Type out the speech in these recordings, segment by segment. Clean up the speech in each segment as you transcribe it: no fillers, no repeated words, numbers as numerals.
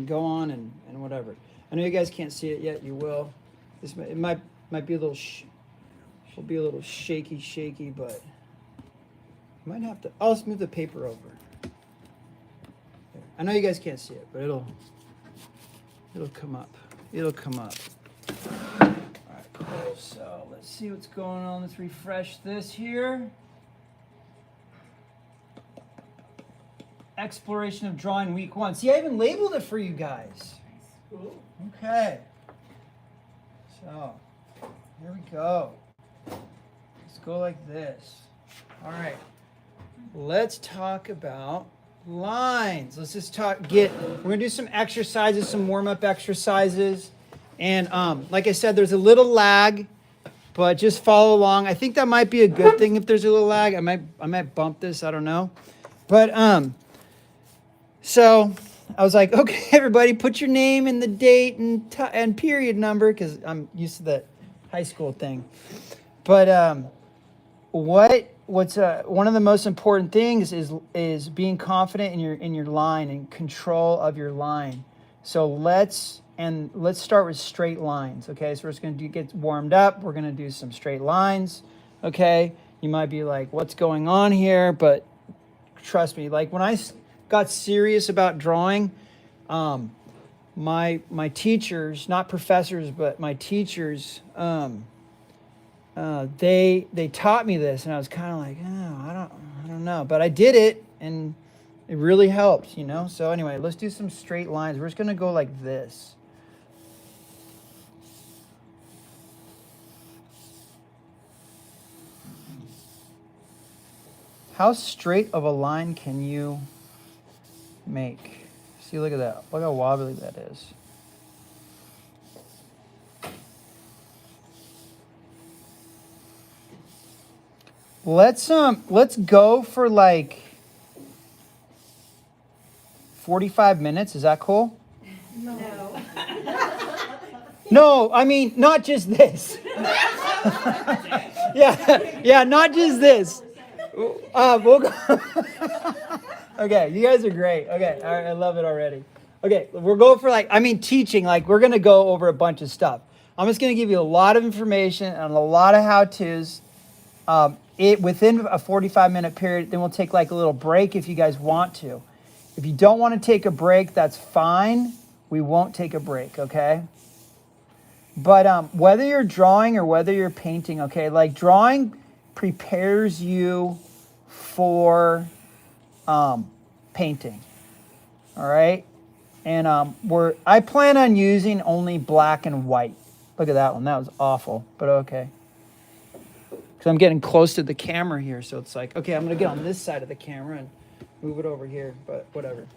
and go on and whatever. I know you guys can't see it yet. You will. It might be a little shaky, but I might have to. Let's move the paper over. There. I know you guys can't see it, but it'll come up. It'll come up. All right, cool. So let's see what's going on. Let's refresh this here. Exploration of drawing week 1. See, I even labeled it for you guys. Cool. Okay. So, here we go. Let's go like this. All right. Let's talk about lines. Let's just we're going to do some exercises, some warm-up exercises. And like I said, there's a little lag, but just follow along. I think that might be a good thing if there's a little lag. I might bump this, I don't know. But so I was like, okay, everybody, put your name and the date and period number, because I'm used to the high school thing. But what's one of the most important things is being confident in your line and control of your line. So let's start with straight lines. Okay, so we're just going to get warmed up. We're going to do some straight lines. Okay, you might be like, what's going on here? But trust me, like when I got serious about drawing, my teachers, not professors, but my teachers, they taught me this, and I was kind of like, I don't know, but I did it, and it really helped, you know. So anyway, let's do some straight lines. We're just gonna go like this. How straight of a line can you make? See, look at that. Look how wobbly that is. Let's go for like 45 minutes. Is that cool? No. No, I mean not just this. Yeah, not just this. We'll go. Okay, you guys are great. Okay, all right, I love it already. Okay, we'll go for teaching. Like, we're gonna go over a bunch of stuff. I'm just gonna give you a lot of information and a lot of how-tos. Within a 45-minute period, then we'll take like a little break if you guys want to. If you don't want to take a break, that's fine. We won't take a break, okay? But whether you're drawing or whether you're painting, okay, like drawing prepares you for painting, all right? And I plan on using only black and white. Look at that one. That was awful, but okay. Because I'm getting close to the camera here, so it's like, okay, I'm going to get on this side of the camera and move it over here, but whatever.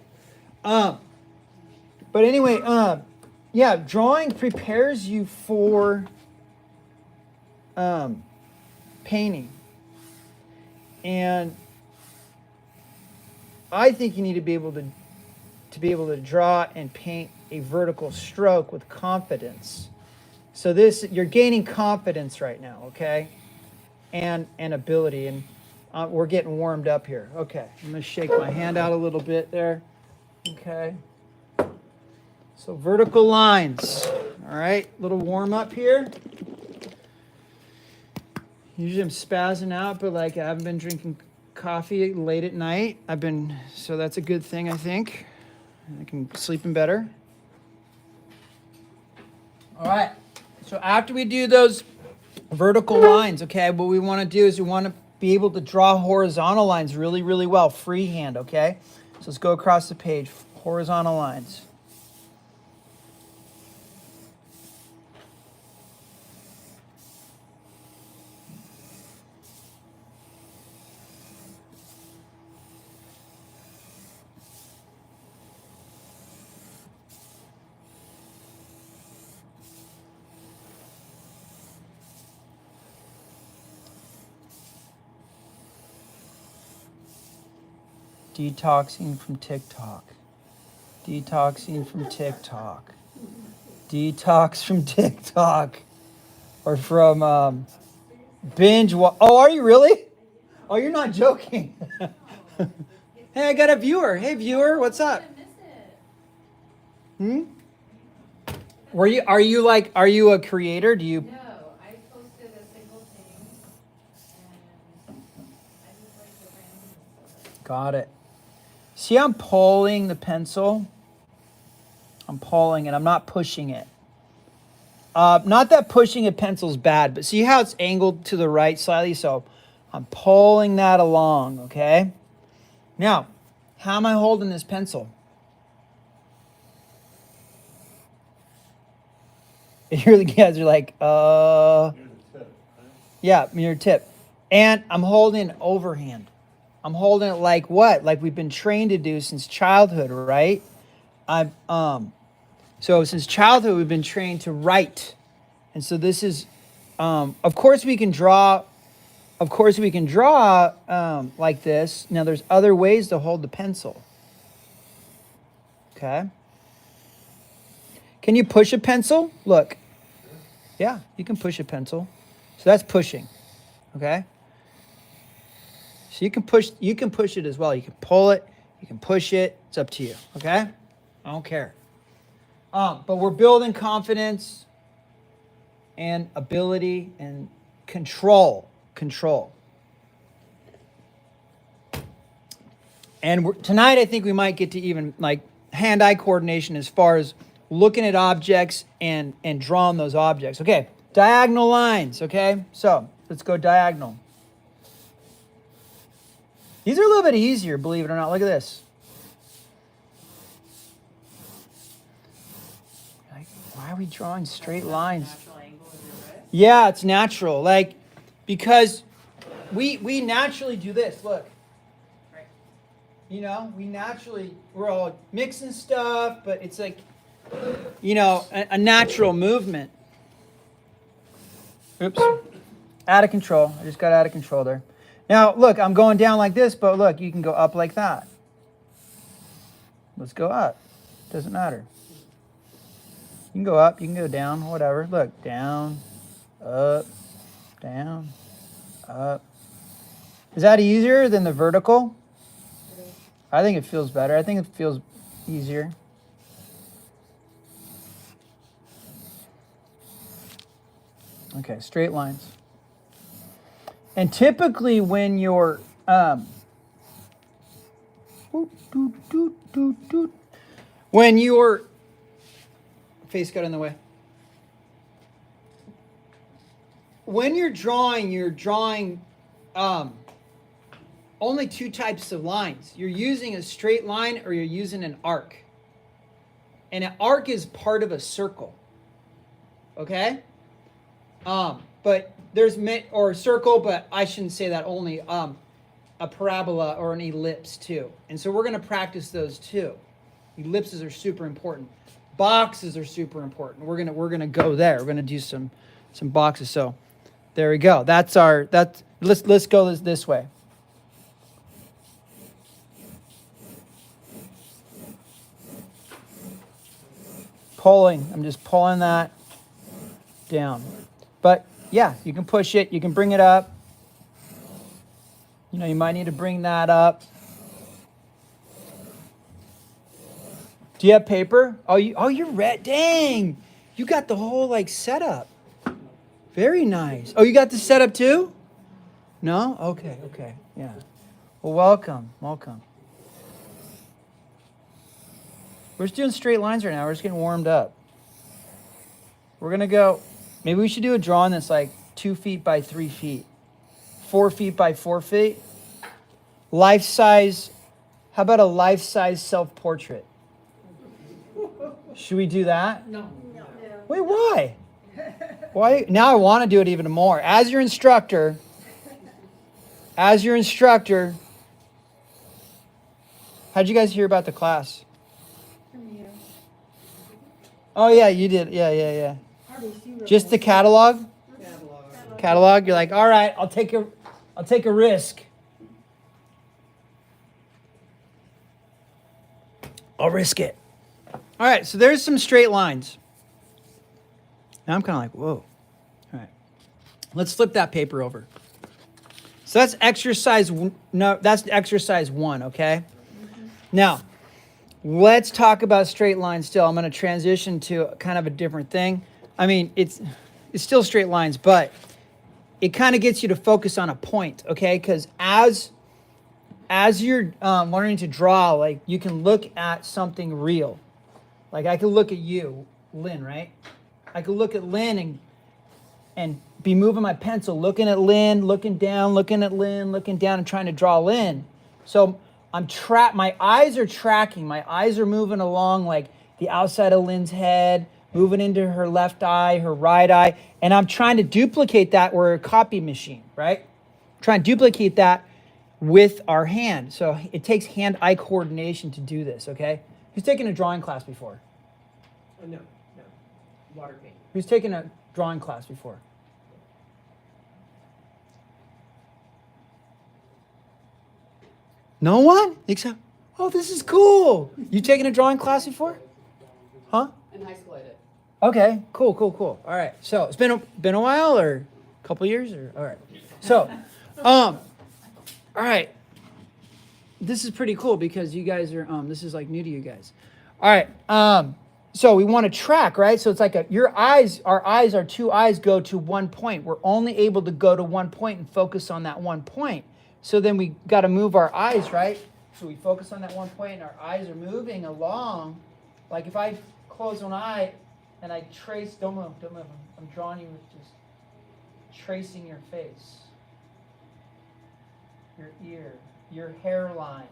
But anyway, yeah, drawing prepares you for painting. And I think you need to be able to draw and paint a vertical stroke with confidence. So you're gaining confidence right now, okay? And ability, and we're getting warmed up here. Okay, I'm going to shake my hand out a little bit there. Okay. So vertical lines. All right, little warm up here. Usually I'm spazzing out, but like I haven't been drinking coffee late at night. So that's a good thing, I think. I can sleep in better. All right, so after we do those vertical lines, okay, what we want to do is we want to be able to draw horizontal lines really, really well, freehand, okay? So let's go across the page, horizontal lines. Detoxing from TikTok. Detoxing from TikTok. Detox from TikTok. Or from binge. Oh, are you really? Oh, you're not joking. Hey, I got a viewer. Hey, viewer, what's up? Are you a creator? Do you? No, I posted a single thing, and I just like the randomness of it. Got it. See, I'm pulling the pencil. I'm pulling it. I'm not pushing it. Not that pushing a pencil's bad, but see how it's angled to the right slightly? So I'm pulling that along, okay? Now, how am I holding this pencil? You guys are like, yeah, near tip. And I'm holding it overhand. I'm holding it like what? Like we've been trained to do since childhood, right? So since childhood, we've been trained to write. And so this is, of course we can draw like this. Now there's other ways to hold the pencil. Okay. Can you push a pencil? Look. Yeah, you can push a pencil. So that's pushing. Okay. So you can push it as well. You can pull it, you can push it. It's up to you. Okay? I don't care. But we're building confidence and ability and control. And tonight I think we might get to even like hand-eye coordination as far as looking at objects and drawing those objects. Okay, diagonal lines, okay? So let's go diagonal. These are a little bit easier, believe it or not. Look at this. Like, why are we drawing straight lines? Natural angle of your wrist. Yeah, it's natural. Like, because we naturally do this. Look. Right. You know, we're all mixing stuff, but it's like, you know, a natural movement. Oops. Out of control. I just got out of control there. Now, look, I'm going down like this, but look, you can go up like that. Let's go up. Doesn't matter. You can go up, you can go down, whatever. Look, down, up, down, up. Is that easier than the vertical? I think it feels better. I think it feels easier. Okay, straight lines. And typically when you're when your face got in the way. When you're drawing only two types of lines. You're using a straight line or you're using an arc. And an arc is part of a circle. Okay? But there's or a circle, but I shouldn't say that only. A parabola or an ellipse too. And so we're going to practice those too. Ellipses are super important. Boxes are super important. We're gonna go there. We're gonna do some boxes. So there we go. Let's go this way. Pulling. I'm just pulling that down. But yeah, you can push it. You can bring it up. You know, you might need to bring that up. Do you have paper? You're red. Dang. You got the whole like setup. Very nice. Oh, you got the setup too? No? Okay. Yeah. Well, welcome. We're just doing straight lines right now. We're just getting warmed up. We're going to go, maybe we should do a drawing that's like 2 feet by 3 feet. 4 feet by 4 feet. Life size. How about a life-size self-portrait? Should we do that? No. Wait, why? Why? Now I want to do it even more. As your instructor, how'd you guys hear about the class? From you. Oh, yeah, you did. Yeah. Just the catalog? Catalog? You're like, all right, I'll take a risk. I'll risk it. All right, so there's some straight lines. Now I'm kind of like, whoa. All right. Let's flip that paper over. So that's exercise 1, okay? Mm-hmm. Now, let's talk about straight lines still. I'm going to transition to kind of a different thing. I mean, it's still straight lines, but it kind of gets you to focus on a point, okay? Because as you're learning to draw, like you can look at something real. Like I could look at you, Lynn, right? I could look at Lynn and be moving my pencil, looking at Lynn, looking down, looking at Lynn, looking down, and trying to draw Lynn. So my eyes are tracking. My eyes are moving along like the outside of Lynn's head, moving into her left eye, her right eye. And I'm trying to duplicate that. We're a copy machine, right? Trying to duplicate that with our hand. So it takes hand-eye coordination to do this, okay? Who's taken a drawing class before? No. Water paint. Who's taken a drawing class before? No one? Except, oh, this is cool. You taken a drawing class before? Huh? In high school I did. Okay, cool. All right. So it's been a while or a couple years or all right. So, all right. This is pretty cool because you guys are this is like new to you guys. All right. So we want to track, right? So it's like our two eyes go to one point. We're only able to go to one point and focus on that one point. So then we got to move our eyes, right? So we focus on that one point and our eyes are moving along. Like if I close one eye and I trace, don't move. I'm drawing you with just tracing your face, your ear, your hairline.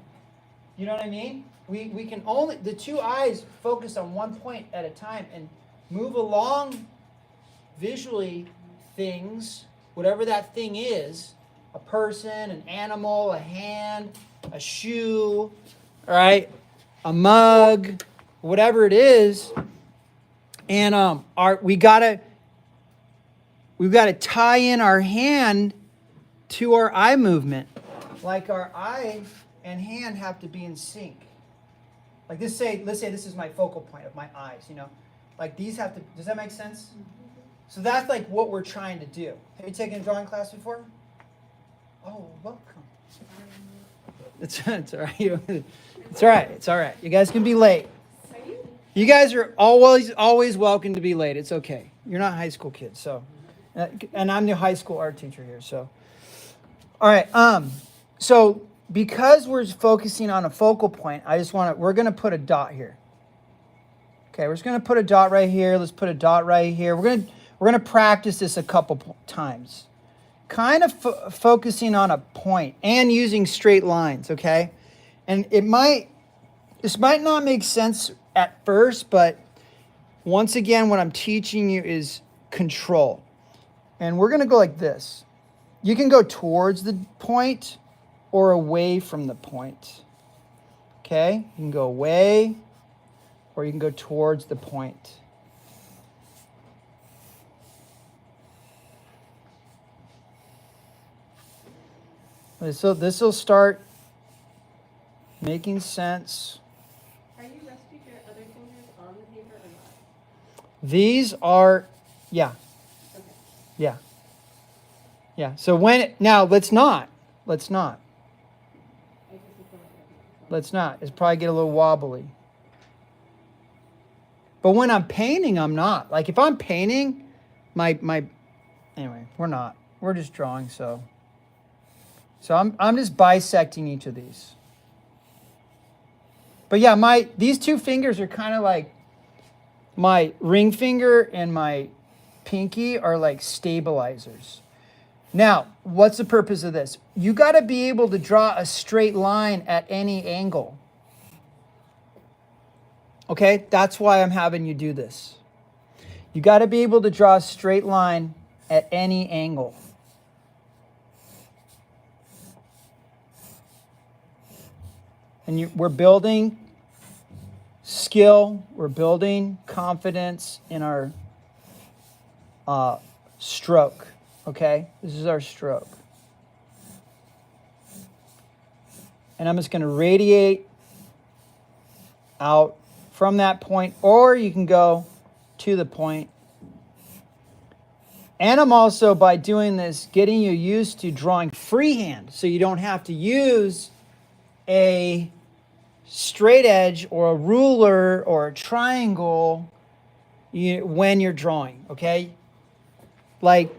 You know what I mean? We can only, the two eyes focus on one point at a time and move along visually things, whatever that thing is, a person, an animal, a hand, a shoe, all right, a mug, whatever it is. And we've got to tie in our hand to our eye movement. Like our eye and hand have to be in sync. Like let's say this is my focal point of my eyes, you know. Like these have to, does that make sense? So that's like what we're trying to do. Have you taken a drawing class before? Oh, welcome. It's all right. It's all right. You guys can be late. You guys are always welcome to be late. It's okay. You're not high school kids, so. And I'm the high school art teacher here, so. All right. So because we're focusing on a focal point, we're going to put a dot here. Okay, we're just going to put a dot right here. Let's put a dot right here. We're going to practice this a couple times. Kind of focusing on a point and using straight lines, okay? And this might not make sense at first, but once again, what I'm teaching you is control. And we're going to go like this. You can go towards the point or away from the point. Okay? You can go away or you can go towards the point. This will start making sense. Are you resting your other fingers on the paper or not? These are, yeah. Okay. Yeah. So let's not. Let's not. It's probably get a little wobbly. But when I'm painting, I'm not. Like if I'm painting, anyway, we're not. We're just drawing, so I'm just bisecting each of these. But yeah, these two fingers are kind of like my ring finger and my pinky are like stabilizers. Now, what's the purpose of this? You got to be able to draw a straight line at any angle. Okay? That's why I'm having you do this. You got to be able to draw a straight line at any angle. And we're building skill, we're building confidence in our stroke, okay? This is our stroke. And I'm just going to radiate out from that point, or you can go to the point. And I'm also, by doing this, getting you used to drawing freehand, so you don't have to use a straight edge or a ruler or a triangle when you're drawing, okay? Like,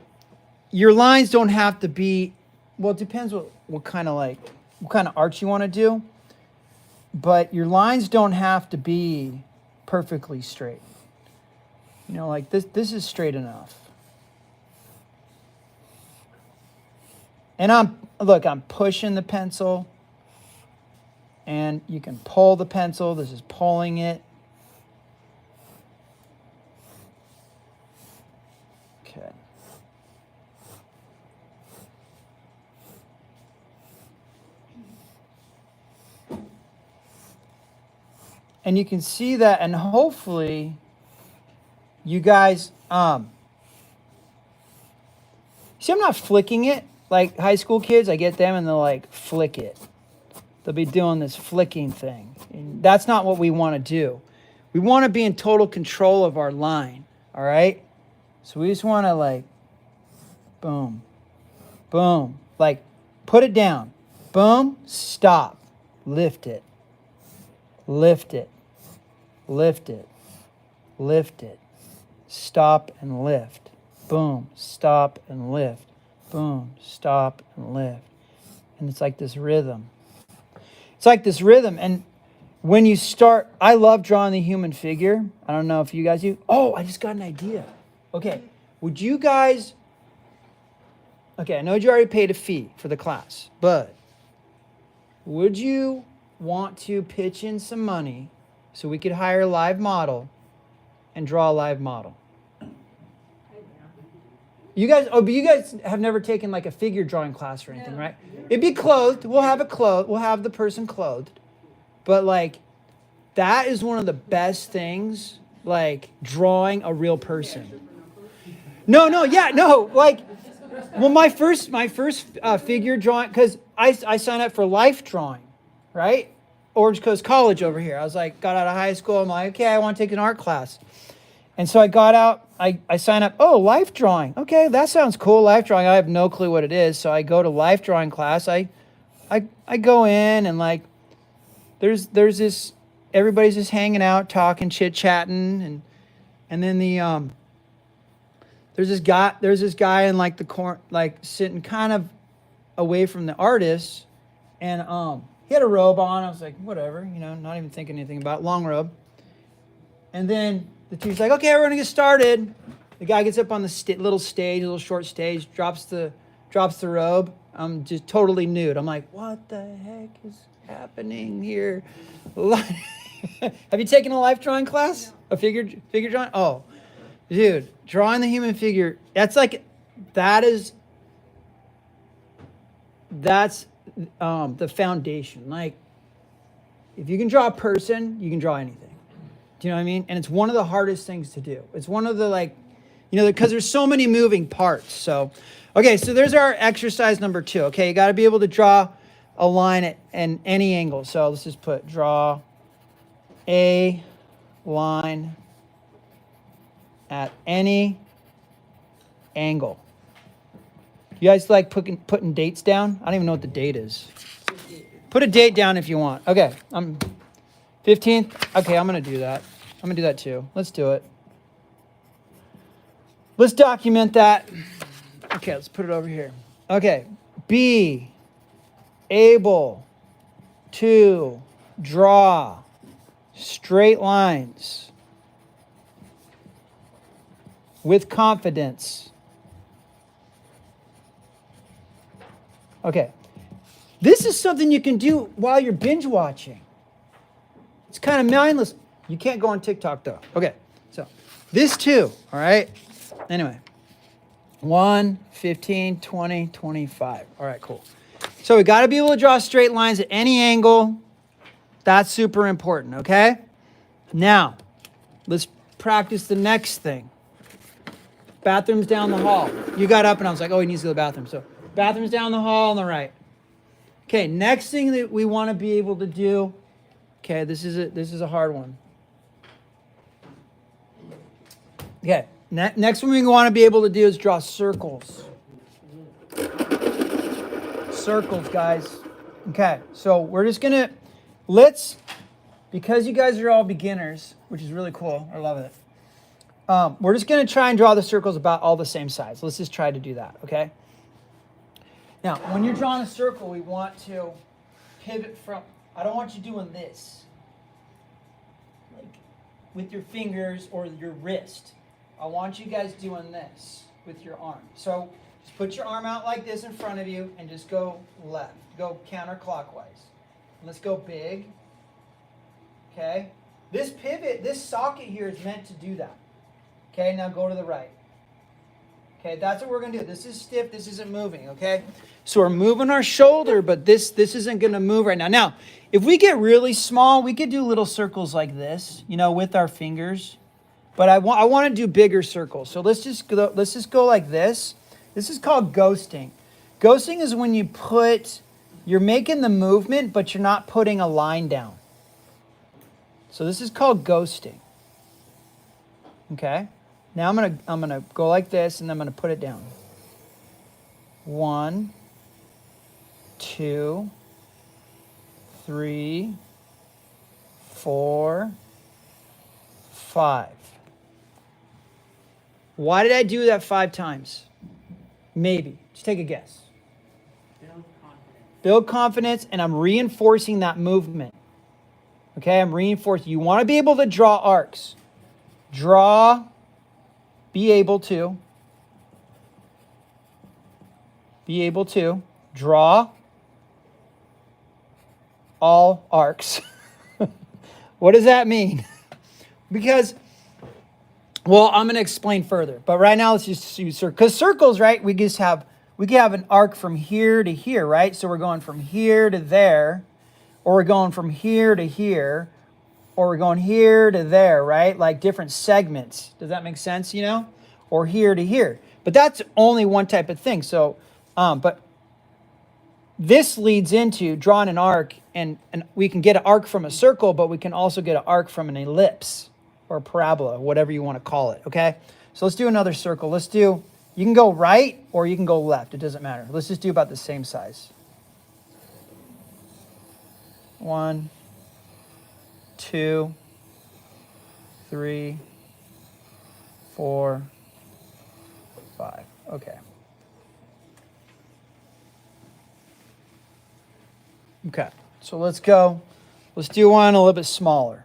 your lines don't have to be, well, it depends what kind of arch you want to do, but your lines don't have to be perfectly straight. You know, like this is straight enough. And I'm pushing the pencil, and you can pull the pencil. This is pulling it. Okay. And you can see that, and hopefully you guys, see, I'm not flicking it like high school kids. I get them and they'll like flick it. They'll be doing this flicking thing. And that's not what we want to do. We want to be in total control of our line, all right? So we just want to like, boom, boom, like put it down. Boom, stop, lift it, lift it, lift it, lift it, stop and lift. Boom, stop and lift. Boom, stop and lift. And it's like this rhythm. It's like this rhythm. And when you start, I love drawing the human figure. I don't know if you guys do. Oh, I just got an idea. Okay, would you guys, okay, I know you already paid a fee for the class, but would you want to pitch in some money so we could hire a live model and draw a live model? You guys, but you guys have never taken like a figure drawing class or anything, right? It'd be clothed. We'll have it clothed. We'll have the person clothed. But like, that is one of the best things, like drawing a real person. No, like, well, my first figure drawing, because I signed up for life drawing, right? Orange Coast College over here. I was like, got out of high school. I'm like, okay, I want to take an art class. And so I got out, I signed up, oh, life drawing. Okay, that sounds cool, life drawing. I have no clue what it is. So I go to life drawing class. I go in and like, there's this, everybody's just hanging out, talking, chit-chatting. And then there's this guy in like the corner, like sitting kind of away from the artist. And he had a robe on. I was like, whatever, not even thinking anything about it, long robe. And then the teacher's like, okay, we're going to get started. The guy gets up on the little short stage, drops the robe. I'm just totally nude. I'm like, what the heck is happening here? Have you taken a life drawing class? A figure drawing? Oh, dude, drawing the human figure, that's the foundation. Like, if you can draw a person, you can draw anything. Do you know what I mean? And it's one of the hardest things to do. It's one of the because there's so many moving parts. So, okay, so there's our exercise number 2. Okay, you got to be able to draw a line at any angle. So let's just put draw a line at any angle. You guys like putting dates down? I don't even know what the date is. Put a date down if you want. Okay, 15th. Okay, I'm going to do that. I'm going to do that too. Let's do it. Let's document that. Okay, let's put it over here. Okay, be able to draw straight lines with confidence. Okay, this is something you can do while you're binge watching. It's kind of mindless. You can't go on TikTok though. Okay, so this too, all right? Anyway, 1, 15, 20, 25. All right, cool. So we got to be able to draw straight lines at any angle. That's super important, okay? Now, let's practice the next thing. Bathroom's down the hall. You got up and I was like, oh, he needs to go to the bathroom. So bathroom's down the hall on the right. Okay, next thing that we want to be able to do. Okay, this is a hard one. Okay, next one we want to be able to do is draw circles. Circles, guys. Okay, so we're just gonna let's because you guys are all beginners, which is really cool. I love it. We're just going to try and draw the circles about all the same size. Let's just try to do that, okay? Now, when you're drawing a circle, we want to pivot from, I don't want you doing this, like with your fingers or your wrist. I want you guys doing this with your arm. So just put your arm out like this in front of you and just go left. Go counterclockwise. Let's go big. Okay? This pivot, this socket here is meant to do that. Okay, now go to the right. Okay, that's what we're going to do. This is stiff. This isn't moving, okay? So we're moving our shoulder, but this isn't going to move right now. Now, if we get really small, we could do little circles like this, you know, with our fingers. But I want to do bigger circles. So let's just go like this. This is called ghosting. Ghosting is when you're making the movement, but you're not putting a line down. So this is called ghosting. Okay? Now I'm gonna go like this, and I'm gonna put it down. 1, 2, 3, 4, 5. Why did I do that 5 times? Maybe. Just take a guess. Build confidence, and I'm reinforcing that movement. Okay, I'm reinforcing. You want to be able to draw arcs. Be able to draw all arcs. What does that mean? Because, well, I'm going to explain further. But right now, let's just use circles. Because circles, right, we can have an arc from here to here, right? So we're going from here to there, or we're going from here to here, or we're going here to there, right? Like different segments. Does that make sense, you know? Or here to here. But that's only one type of thing. So, but this leads into drawing an arc, and we can get an arc from a circle, but we can also get an arc from an ellipse or a parabola, whatever you want to call it, okay? So let's do another circle. You can go right or you can go left. It doesn't matter. Let's just do about the same size. 1, 2, 3, 4, 5. Okay. Okay. So let's go. Let's do one a little bit smaller.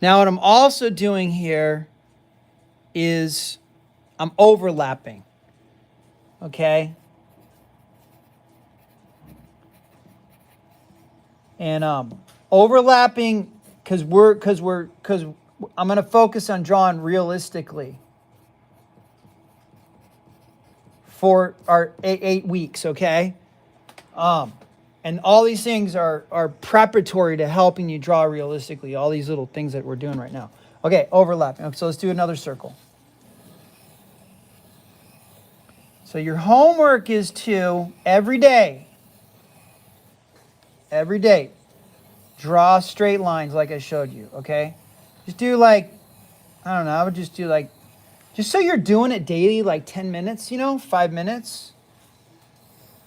Now, what I'm also doing here is I'm overlapping. Okay? And overlapping because I'm going to focus on drawing realistically for our 8 weeks, okay? And all these things are preparatory to helping you draw realistically, all these little things that we're doing right now. Okay, overlapping. Okay, so let's do another circle. So your homework is to, every day, draw straight lines like I showed you, okay? Just do like, I don't know, I would just do like, just so you're doing it daily, like 10 minutes, 5 minutes.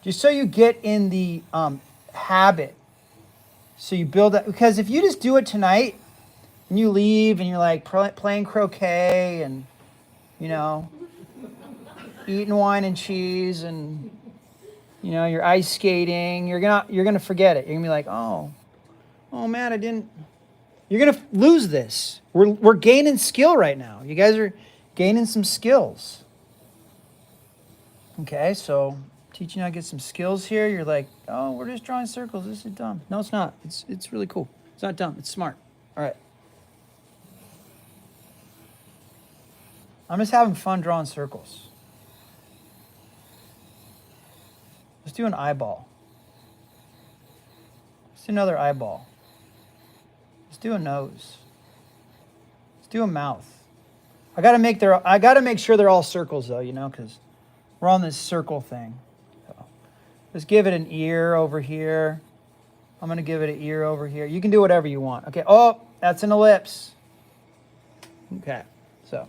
Just so you get in the habit. So you build that, because if you just do it tonight and you leave and you're like playing croquet and, eating wine and cheese and, you're ice skating, you're gonna forget it. You're gonna be like, oh man, you're gonna lose this. We're gaining skill right now. You guys are gaining some skills. Okay, so teaching you how to get some skills here. You're like, oh, we're just drawing circles. This is dumb. No, it's not. It's really cool. It's not dumb. It's smart. All right. I'm just having fun drawing circles. Let's do an eyeball. Let's do another eyeball. Let's do a nose. Let's do a mouth. I gotta make sure they're all circles though, because we're on this circle thing. So let's give it an ear over here. I'm gonna give it an ear over here. You can do whatever you want. Okay. Oh, that's an ellipse. Okay. So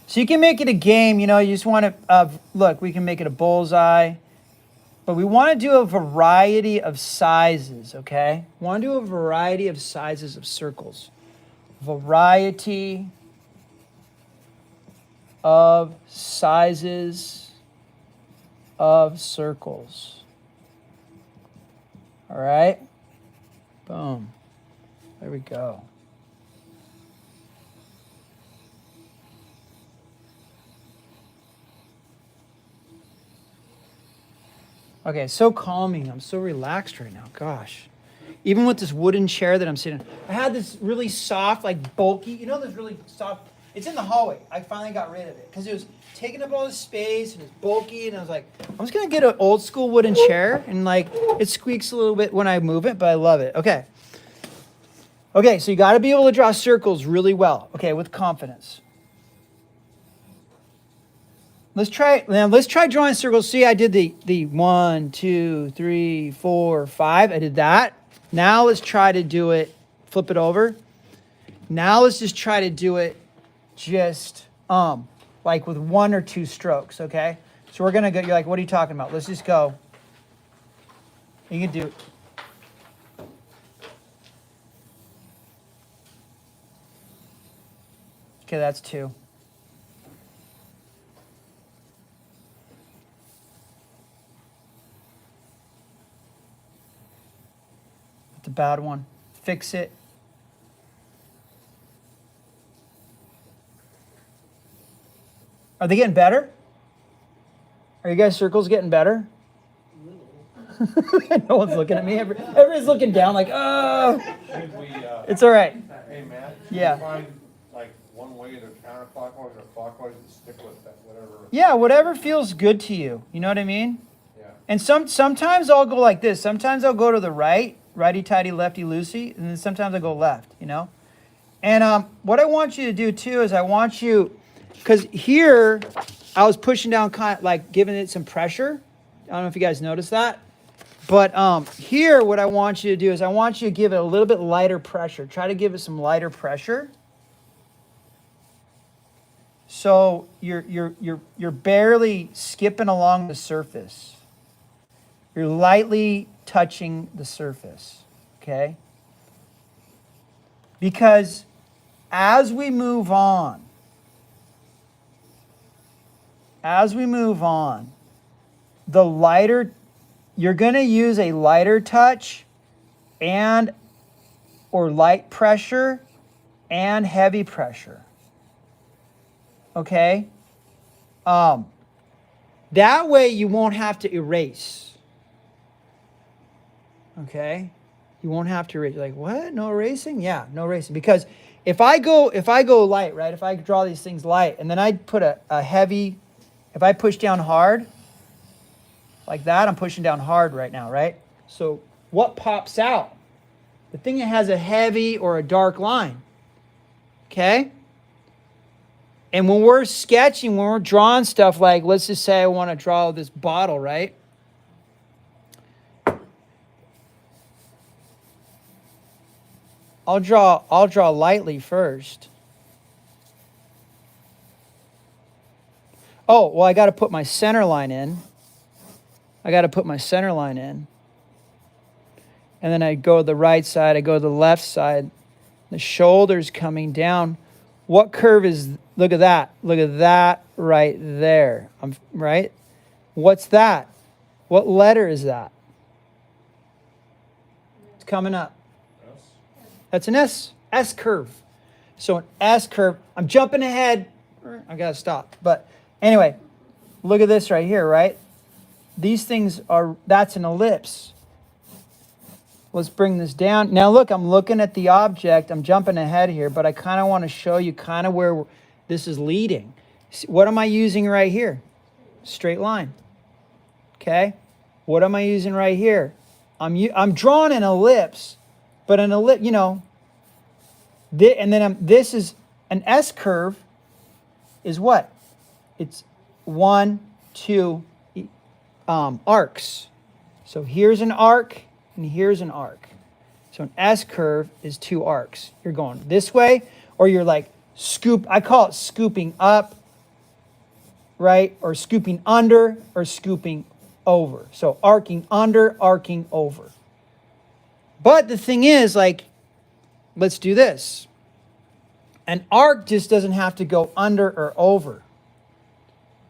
So you can make it a game, you just want to, look, we can make it a bullseye, but we want to do a variety of sizes, okay? Want to do a variety of sizes of circles. Variety of sizes of circles. All right? Boom. There we go. Okay, so calming. I'm so relaxed right now. Gosh. Even with this wooden chair that I'm sitting in. I had this really soft, like bulky, this really soft, it's in the hallway. I finally got rid of it because it was taking up all the space and it's bulky. And I was like, I'm just going to get an old school wooden chair. And like, it squeaks a little bit when I move it, but I love it. Okay. Okay, so you got to be able to draw circles really well. Okay, with confidence. Let's try drawing circles. See, I did the 1, 2, 3, 4, 5. I did that. Now let's try to do it. Flip it over. Now let's just try to do it just like with 1 or 2 strokes, okay? So we're gonna go, you're like, what are you talking about? Let's just go. You can do. Okay, that's 2. That's a bad one. Fix it. Are they getting better? Are you guys circles getting better? No one's looking at me. Everybody's looking down like, oh. It's all right. Hey, Matt. Yeah. You find like one way either counterclockwise or clockwise and stick with that, whatever. Yeah, whatever feels good to you. You know what I mean? Yeah. And sometimes I'll go like this. Sometimes I'll go to the right, righty-tighty, lefty-loosey, and then sometimes I go left, And what I want you to do too is I want you, because here I was pushing down, kind of like giving it some pressure. I don't know if you guys noticed that. But here what I want you to do is I want you to give it a little bit lighter pressure. Try to give it some lighter pressure. So you're barely skipping along the surface. You're lightly touching the surface, okay? Because as we move on, the lighter, you're going to use a lighter touch or light pressure and heavy pressure. Okay? That way you won't have to erase. Okay? You won't have to erase. You're like, what? No erasing? Yeah, no erasing. Because if I go light, right? If I draw these things light and then I put a heavy, if I push down hard, like that, I'm pushing down hard right now, right? So what pops out? The thing that has a heavy or a dark line. Okay? And when we're sketching, when we're drawing stuff like, let's just say I want to draw this bottle, right? I'll draw lightly first. Oh, well, I got to put my center line in. And then I go to the right side, I go to the left side. The shoulder's coming down. What curve is, look at that. Look at that right there. Right? What's that? What letter is that? It's coming up. Yes. That's an S curve. So an S curve, I'm jumping ahead. I got to stop. But anyway, look at this right here, right? These things that's an ellipse. Let's bring this down. Now look, I'm looking at the object. I'm jumping ahead here, but I kind of want to show you kind of where this is leading. What am I using right here? Straight line. Okay? What am I using right here? I'm drawing an ellipse, but an ellipse, and then this is an S curve is what? It's 1, 2 arcs. So here's an arc and here's an arc. So an S curve is 2 arcs. You're going this way, or you're like I call it scooping up right? Or scooping under or scooping over. So arcing under, arcing over. But the thing is, like, let's do this. An arc just doesn't have to go under or over.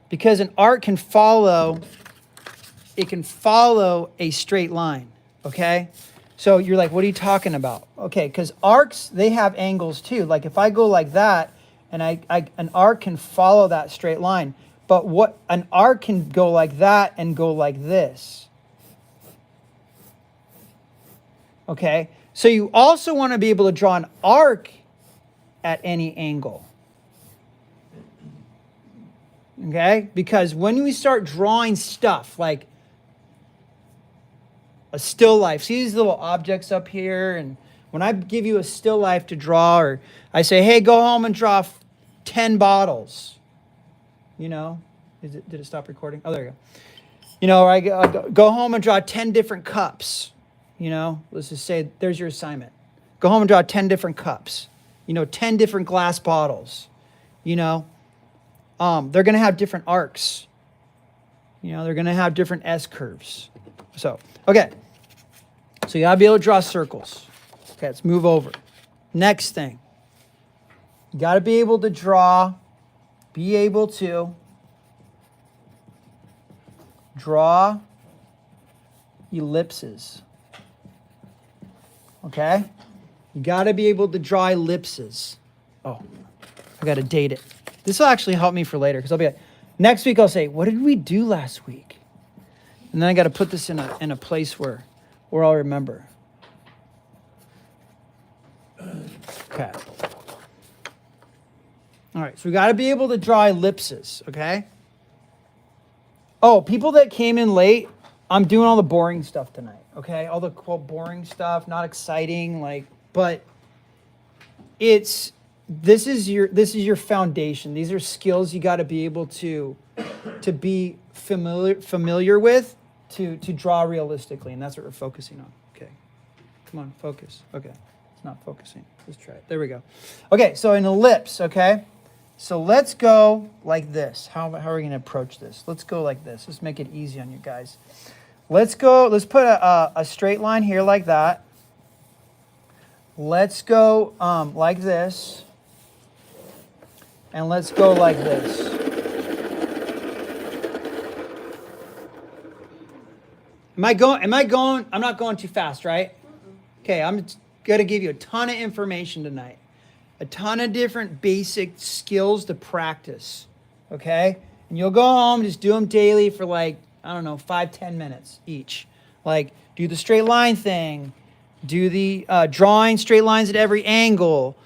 Because an arc can follow a straight line, okay? So you're like, what are you talking about? Okay, because arcs, they have angles too. Like if I go like that, and an arc can follow that straight line. But what an arc can go like that and go like this. Okay, so you also want to be able to draw an arc at any angle. Okay, because when we start drawing stuff like a still life, see these little objects up here, and when I give you a still life to draw, or I say, hey, go home and draw 10 bottles, you know, did it stop recording? Oh, there you go. You know, or I go home and draw 10 different cups, you know, let's just say there's your assignment. Go home and draw 10 different cups, you know, 10 different glass bottles, you know. They're going to have different arcs. You know, they're going to have different S-curves. So, okay. So you got to be able to draw circles. Okay, let's move over. Next thing. You got to be able to draw ellipses. Okay? You got to be able to draw ellipses. Oh, I got to date it. This will actually help me for later, because I'll be like, next week I'll say, what did we do last week? And then I got to put this in a place where I'll remember. Okay. All right, so we got to be able to draw ellipses, okay? Oh, people that came in late, I'm doing all the boring stuff tonight, okay? All the quote boring stuff, not exciting, like, but this is your foundation. These are skills you got to be able to be familiar with to draw realistically, and that's what we're focusing on. Okay, come on, focus. Okay, it's not focusing. Let's try it. There we go. Okay, so an ellipse. Okay, so let's go like this. How are we going to approach this? Let's go like this. Let's make it easy on you guys. Let's go. Let's put a straight line here like that. Let's go like this. And let's go like this. Am I going? I'm not going too fast, right? Okay, I'm going to give you a ton of information tonight. A ton of different basic skills to practice. Okay? And you'll go home, just do them daily for like, I don't know, 5-10 minutes each. Like, do the straight line thing. Do the drawing straight lines at every angle.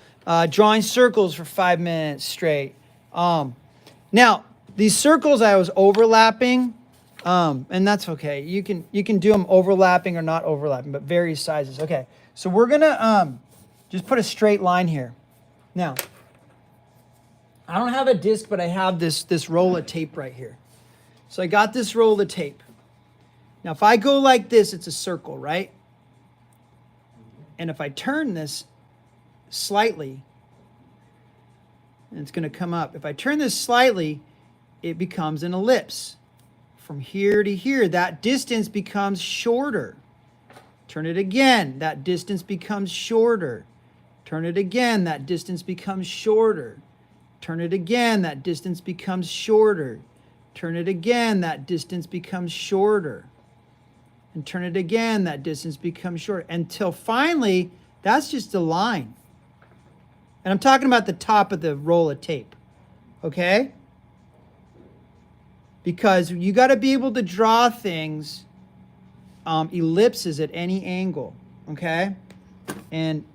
Drawing circles for 5 minutes straight. Now, these circles I was overlapping, and that's okay. You can do them overlapping or not overlapping, but various sizes. Okay, so we're gonna just put a straight line here. Now, I don't have a disc, but I have this roll of tape right here. So I got this roll of tape. Now, if I go like this, it's a circle, right? And if I turn this slightly, and it's going to come up. If I turn this slightly, it becomes an ellipse. From here to here, that distance becomes shorter. Turn it again, that distance becomes shorter. Turn it again, that distance becomes shorter. Turn it again, that distance becomes shorter. Turn it again, that distance becomes shorter. And turn it again, that distance becomes shorter. Until finally, that's just a line. And I'm talking about the top of the roll of tape. Okay? Because you got to be able to draw things, ellipses at any angle. Okay? And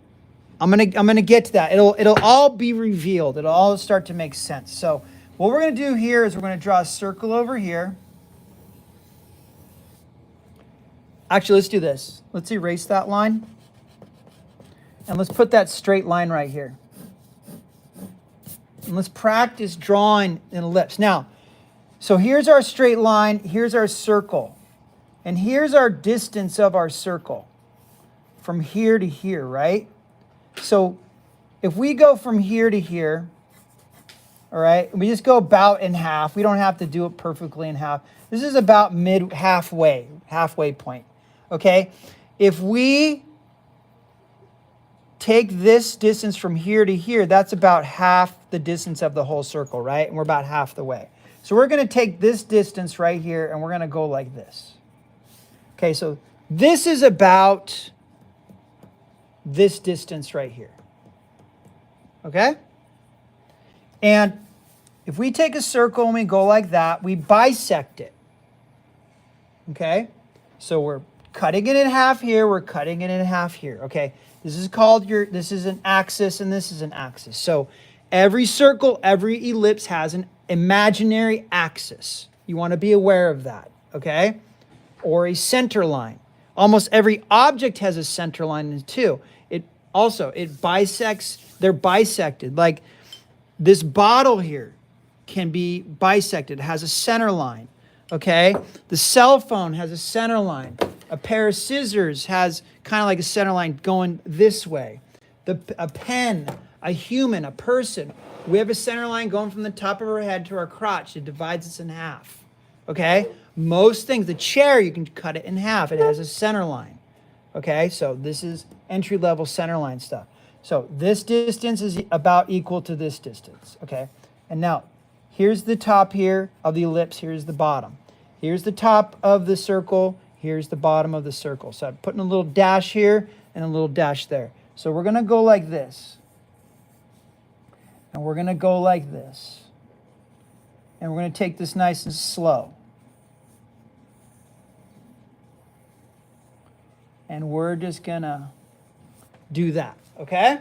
I'm gonna get to that. It'll all be revealed. It'll all start to make sense. So what we're gonna do here is we're gonna draw a circle over here. Actually, let's do this. Let's erase that line. And let's put that straight line right here. And let's practice drawing an ellipse. Now, so here's our straight line, here's our circle. And here's our distance of our circle from here to here, right? So if we go from here to here, All right, we just go about in half. We don't have to do it perfectly in half. This is about halfway point. Okay, if we take this distance from here to here, that's about half the distance of the whole circle, right? And we're about half the way. So we're going to take this distance right here and we're going to go like this. Okay, so this is about this distance right here. Okay? And if we take a circle and we go like that, we bisect it. Okay? So we're cutting it in half here, we're cutting it in half here. Okay? This is called this is an axis and this is an axis. So every circle, every ellipse has an imaginary axis. You want to be aware of that, okay? Or a center line. Almost every object has a center line too. It bisects, they're bisected. Like this bottle here can be bisected, it has a center line, okay? The cell phone has a center line. A pair of scissors has kind of like a center line going this way. A pen, a human, a person, we have a center line going from the top of our head to our crotch. It divides us in half, okay? Most things, the chair, you can cut it in half. It has a center line, okay? So this is entry-level center line stuff. So this distance is about equal to this distance, okay? And now, here's the top here of the ellipse. Here's the bottom. Here's the top of the circle. Here's the bottom of the circle. So I'm putting a little dash here and a little dash there. So we're going to go like this. And we're going to go like this. And we're going to take this nice and slow. And we're just going to do that, okay?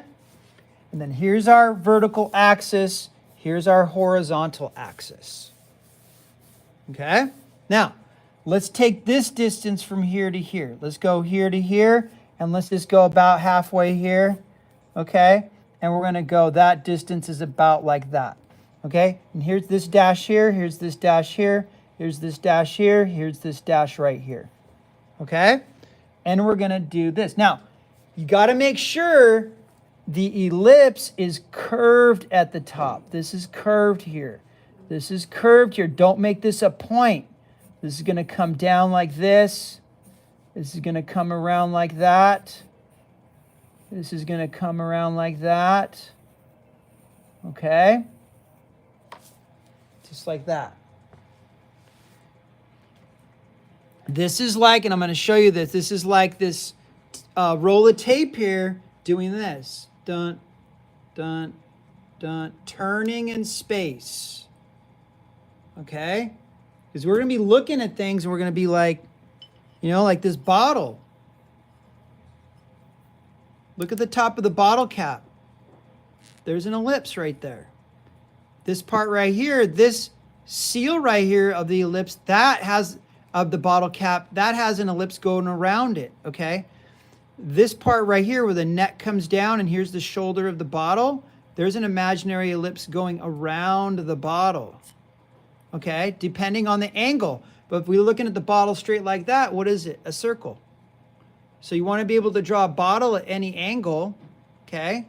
And then here's our vertical axis. Here's our horizontal axis. Okay? Now, let's take this distance from here to here. Let's go here to here, and let's just go about halfway here, okay? And we're going to go, that distance is about like that, okay? And here's this dash here, here's this dash here, here's this dash here, here's this dash right here, okay? And we're going to do this. Now, you got to make sure the ellipse is curved at the top. This is curved here. This is curved here. Don't make this a point. This is going to come down like this. This is going to come around like that. This is going to come around like that. Okay? Just like that. This is like, and I'm going to show you this, this is like this roll of tape here doing this. Dun, dun, dun, turning in space. Okay? Because we're going to be looking at things and we're going to be like, you know, like this bottle. Look at the top of the bottle cap. There's an ellipse right there. This part right here, this seal right here of the ellipse, that has, of the bottle cap, that has an ellipse going around it, okay? This part right here where the neck comes down and here's the shoulder of the bottle, there's an imaginary ellipse going around the bottle, okay? Depending on the angle. But if we're looking at the bottle straight like that, what is it? A circle. So you want to be able to draw a bottle at any angle, okay?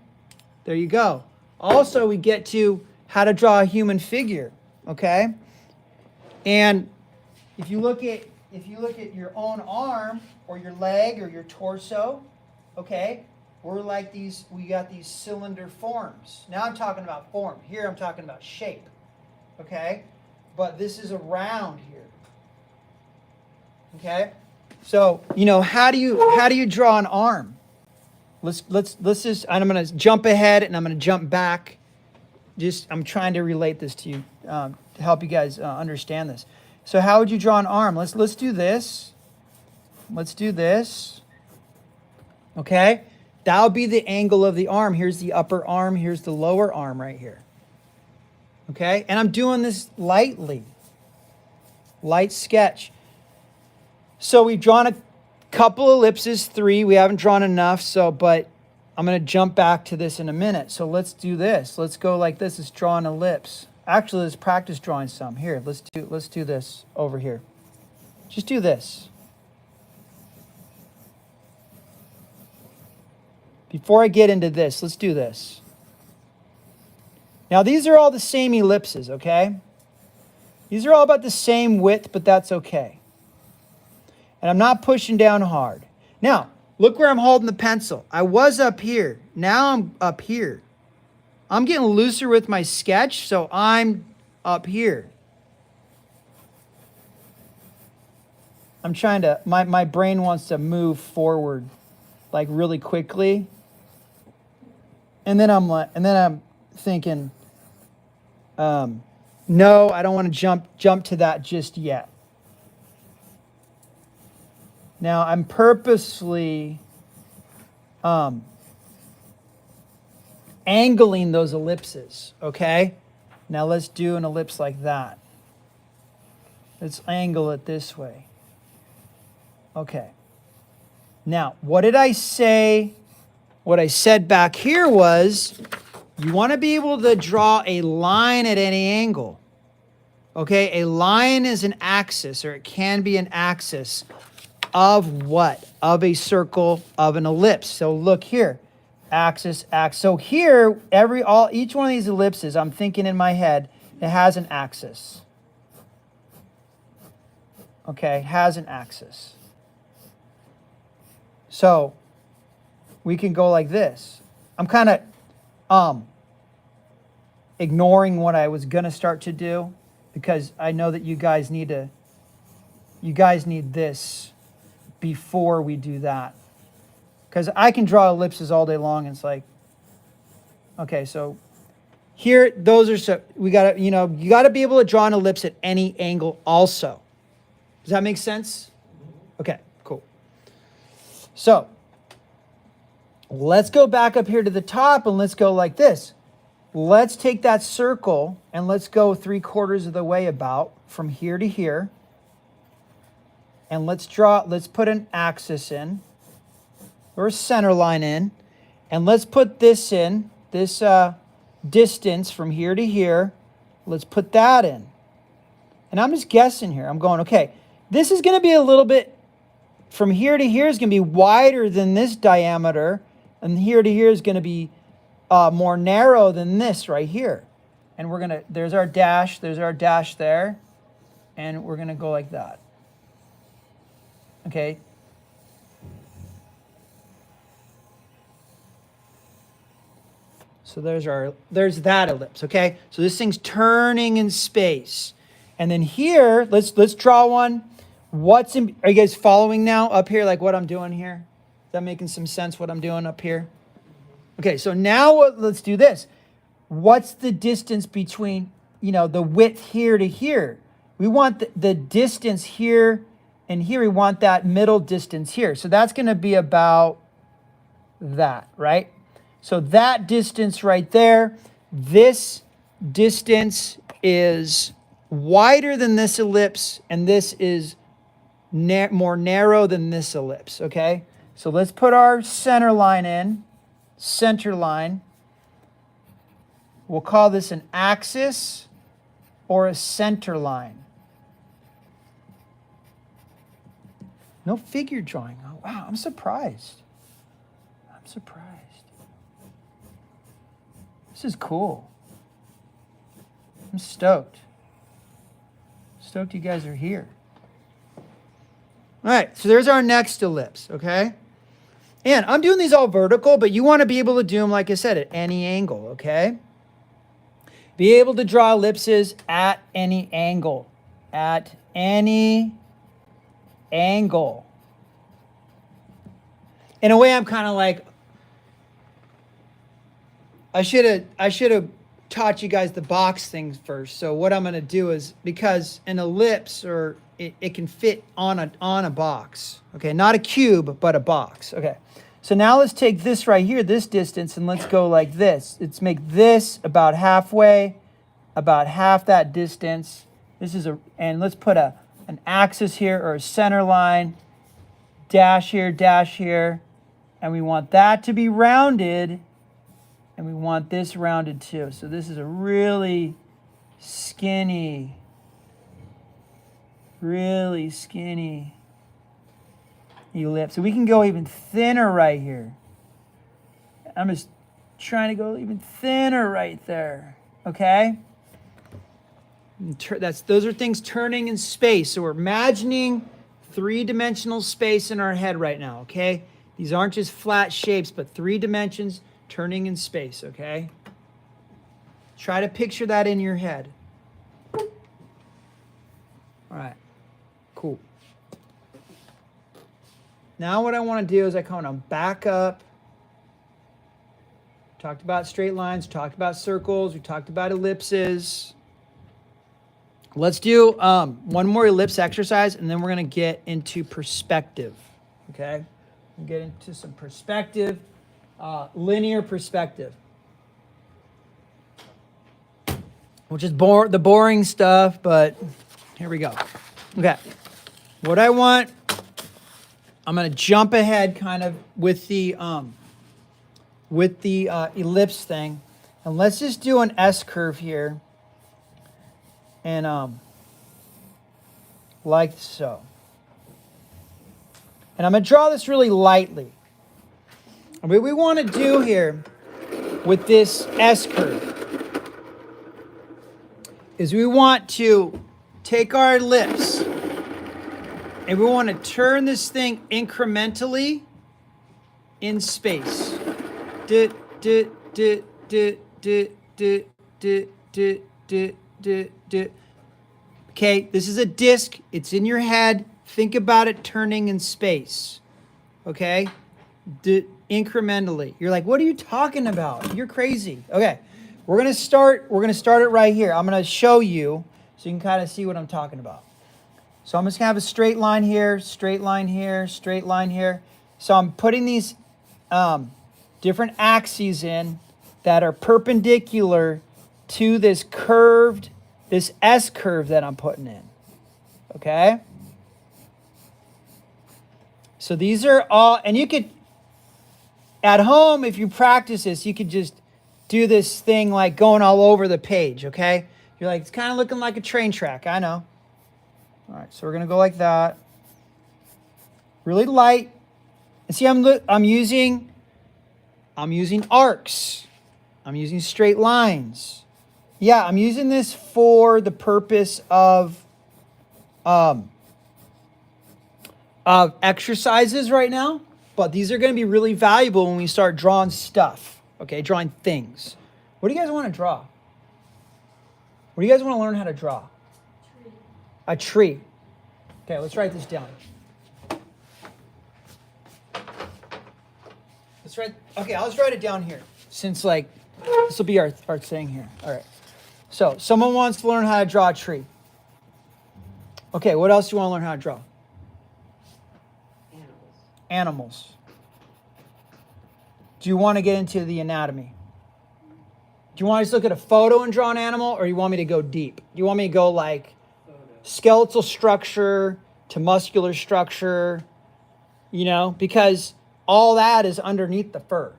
There you go. Also, we get to how to draw a human figure, okay? And if you look at your own arm or your leg or your torso, okay, we're like these, we got these cylinder forms. Now I'm talking about form. Here I'm talking about shape, okay? But this is a round here, okay? So, you know, how do you draw an arm? Let's just, and I'm going to jump ahead and I'm going to jump back. I'm trying to relate this to you to help you guys understand this. So how would you draw an arm? Let's do this. Let's do this. Okay? That'll be the angle of the arm. Here's the upper arm. Here's the lower arm right here. Okay? And I'm doing this lightly. Light sketch. So we've drawn a couple ellipses, 3. We haven't drawn enough, but I'm going to jump back to this in a minute. So let's do this. Let's go like this. Let's draw an ellipse. Actually, let's practice drawing some. Here, let's do this over here. Just do this. Before I get into this, let's do this. Now, these are all the same ellipses, okay? These are all about the same width, but that's okay. And I'm not pushing down hard. Now, look where I'm holding the pencil. I was up here. Now I'm up here. I'm getting looser with my sketch, so I'm up here. I'm trying to, my brain wants to move forward like really quickly. And then I'm thinking, no, I don't want to jump to that just yet. Now I'm purposely angling those ellipses, okay? Now let's do an ellipse like that. Let's angle it this way. Okay. Now, what did I say? What I said back here was, you want to be able to draw a line at any angle. Okay, a line is an axis, or it can be an axis of what? Of a circle, of an ellipse. So look here, axis. So here, each one of these ellipses, I'm thinking in my head, it has an axis. Okay, has an axis. So we can go like this. I'm kind of ignoring what I was gonna start to do, because I know that you guys need this before we do that. Because I can draw ellipses all day long, and it's like, okay, so here, you gotta be able to draw an ellipse at any angle also. Does that make sense? Okay, cool. So let's go back up here to the top, and let's go like this. Let's take that circle and let's go 3/4 of the way about from here to here. And let's put an axis in, or a center line in, and let's put this in, this distance from here to here. Let's put that in. And I'm just guessing here. I'm going, okay, this is going to be a little bit, from here to here is going to be wider than this diameter, and here to here is going to be more narrow than this right here. And there's our dash there, and we're going to go like that. Okay. So there's that ellipse, okay? So this thing's turning in space. And then here, let's draw one. Are you guys following now up here, like what I'm doing here? Is that making some sense, what I'm doing up here? Okay, so now let's do this. What's the distance between, the width here to here? We want the distance here and here. We want that middle distance here. So that's going to be about that, right? So that distance right there, this distance is wider than this ellipse, and this is more narrow than this ellipse, okay? So let's put our center line in, center line. We'll call this an axis or a center line. No figure drawing. Oh, wow, I'm surprised. This is cool. I'm stoked. Stoked you guys are here. All right, so there's our next ellipse, okay? And I'm doing these all vertical, but you want to be able to do them, like I said, at any angle, okay? Be able to draw ellipses at any angle. At any angle. In a way, I'm kind of like, I should have taught you guys the box things first. So what I'm going to do is, because an ellipse, or it can fit on a box. Okay, not a cube, but a box. Okay, so now let's take this right here, this distance, and let's go like this. Let's make this about halfway, about half that distance. And let's put an axis here, or a center line, dash here, and we want that to be rounded, and we want this rounded too. So this is a really skinny ellipse. So we can go even thinner right here. I'm just trying to go even thinner right there. okay? Those are things turning in space. So we're imagining three-dimensional space in our head right now, okay? These aren't just flat shapes, but 3 dimensions turning in space, okay? Try to picture that in your head. All right, cool. Now what I want to do is I kind of back up. Talked about straight lines, talked about circles, we talked about ellipses. Let's do one more ellipse exercise, and then we're going to get into perspective, okay? We'll get into some perspective, linear perspective, which is the boring stuff, but here we go. Okay, what I want, I'm going to jump ahead kind of with the ellipse thing, and let's just do an S curve here. And like so. And I'm going to draw this really lightly. And what we want to do here with this S curve is we want to take our ellipse and we want to turn this thing incrementally in space. Okay, this is a disc. It's in your head. Think about it turning in space. Okay? Incrementally. You're like, what are you talking about? You're crazy. Okay. We're gonna start it right here. I'm gonna show you so you can kind of see what I'm talking about. So I'm just gonna have a straight line here, straight line here, straight line here. So I'm putting these different axes in that are perpendicular to this S curve that I'm putting in. Okay? So these are all, and you could, at home, if you practice this, you could just do this thing like going all over the page, okay? You're like, it's kind of looking like a train track, I know. All right, so we're gonna go like that. Really light. And see, I'm using arcs. I'm using straight lines. Yeah, I'm using this for the purpose of exercises right now, but these are going to be really valuable when we start drawing stuff, okay, drawing things. What do you guys want to draw? What do you guys want to learn how to draw? Tree. A tree. Okay, let's write this down. Okay, I'll just write it down here, since like, this will be our thing here. All right. So, someone wants to learn how to draw a tree. Okay, what else do you want to learn how to draw? Animals. Do you want to get into the anatomy? Do you want to just look at a photo and draw an animal, or you want me to go deep? Do you want me to go like skeletal structure to muscular structure? You know, because all that is underneath the fur.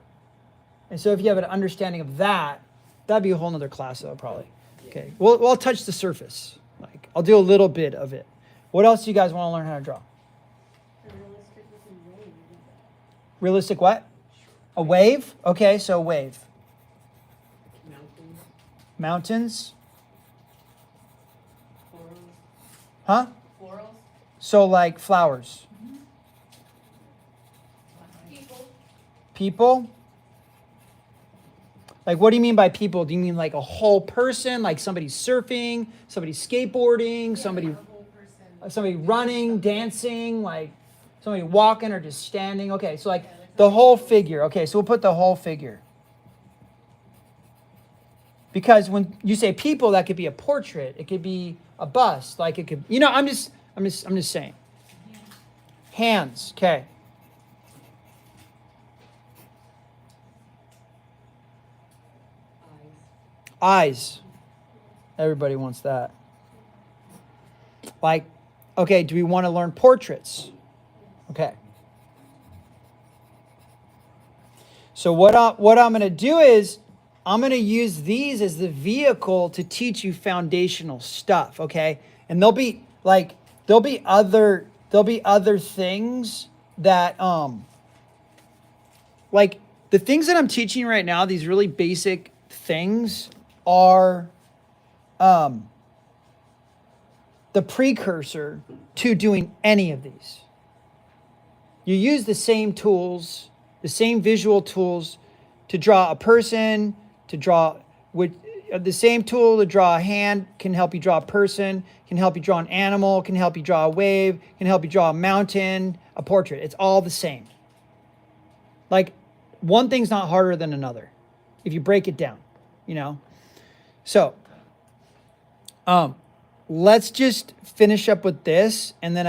And so if you have an understanding of that, that'd be a whole nother class though, probably. Okay, well, I'll touch the surface. Like, I'll do a little bit of it. What else do you guys want to learn how to draw? Realistic what? A wave? Okay, so wave. Mountains. Huh? Florals. So like flowers. People? Like, what do you mean by people? Do you mean like a whole person? Like somebody surfing, somebody skateboarding, somebody running, dancing, like somebody walking or just standing? Okay, so like the whole figure. Okay, so we'll put the whole figure. Because when you say people, that could be a portrait. It could be a bust. Like it could, you know, I'm just saying. Hands, okay. Eyes. Everybody wants that. Like, okay, do we want to learn portraits? Okay. So what I'm going to do is I'm going to use these as the vehicle to teach you foundational stuff, okay? And there'll be other things that like the things that I'm teaching right now, these really basic things are the precursor to doing any of these. You use the same tools, the same visual tools to draw a person, to draw with the same tool to draw a hand can help you draw a person, can help you draw an animal, can help you draw a wave, can help you draw a mountain, a portrait. It's all the same. Like, one thing's not harder than another if you break it down, you know? So, let's just finish up with this, and then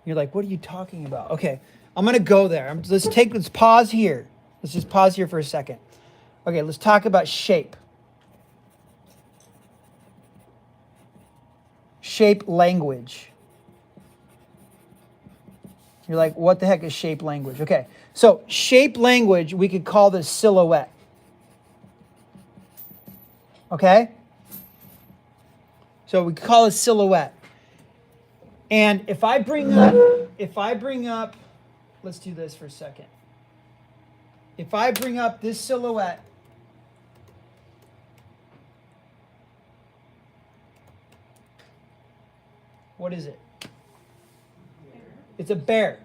you're like, what are you talking about? Okay, I'm gonna go there. Let's pause here. Let's just pause here for a second. Okay, let's talk about shape. Shape language. You're like, what the heck is shape language? Okay, so shape language, we could call this silhouette. Okay? So we call it silhouette. And if I bring up, let's do this for a second. If I bring up this silhouette, what is it? It's a bear.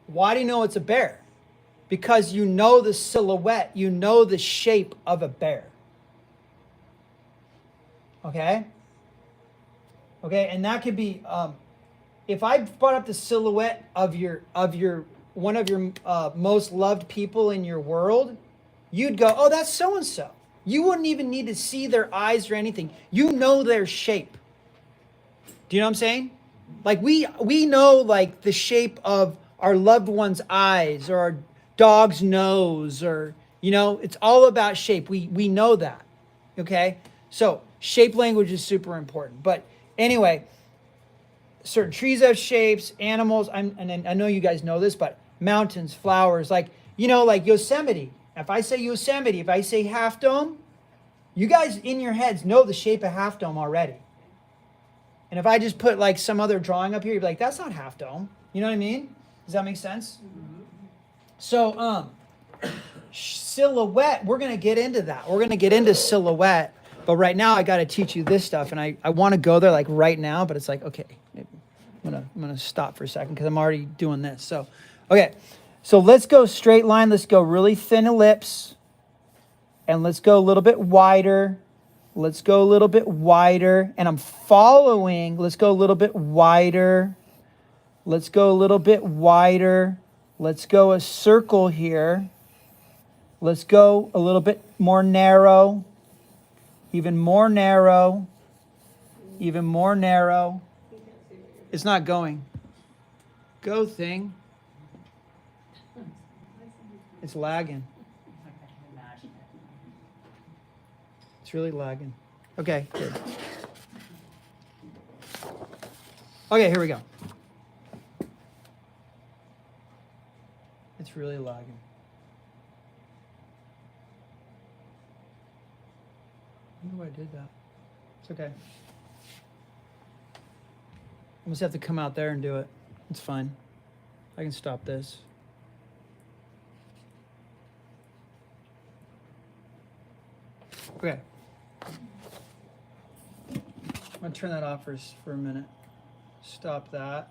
Why do you know it's a bear? Because you know the silhouette, you know the shape of a bear. Okay? Okay, and that could be, if I brought up the silhouette of one of your most loved people in your world, you'd go, oh, that's so-and-so. You wouldn't even need to see their eyes or anything. You know their shape. Do you know what I'm saying? Like we know like the shape of our loved one's eyes or our dog's nose, or, you know, it's all about shape. We know that. Okay? So shape language is super important. But anyway, certain trees have shapes, animals, and I know you guys know this, but mountains, flowers, like, you know, like Yosemite. If I say Yosemite, if I say Half Dome, you guys in your heads know the shape of Half Dome already. And if I just put like some other drawing up here, you'd be like, that's not Half Dome. You know what I mean? Does that make sense? Mm-hmm. So, silhouette, we're going to get into that. We're going to get into silhouette. But right now I got to teach you this stuff. And I want to go there like right now, but it's like, okay, I'm gonna stop for a second because I'm already doing this. So, okay. So let's go straight line. Let's go really thin ellipse. And let's go a little bit wider. Let's go a little bit wider. And I'm following. Let's go a little bit wider. Let's go a little bit wider. Let's go a circle here. Let's go a little bit more narrow. Even more narrow. Even more narrow. It's not going. Go thing. It's lagging. It's really lagging. Okay, good. Okay, here we go. It's really lagging. I don't know why I did that. It's okay. I must have to come out there and do it. It's fine. I can stop this. Okay. I'm going to turn that off for a minute. Stop that.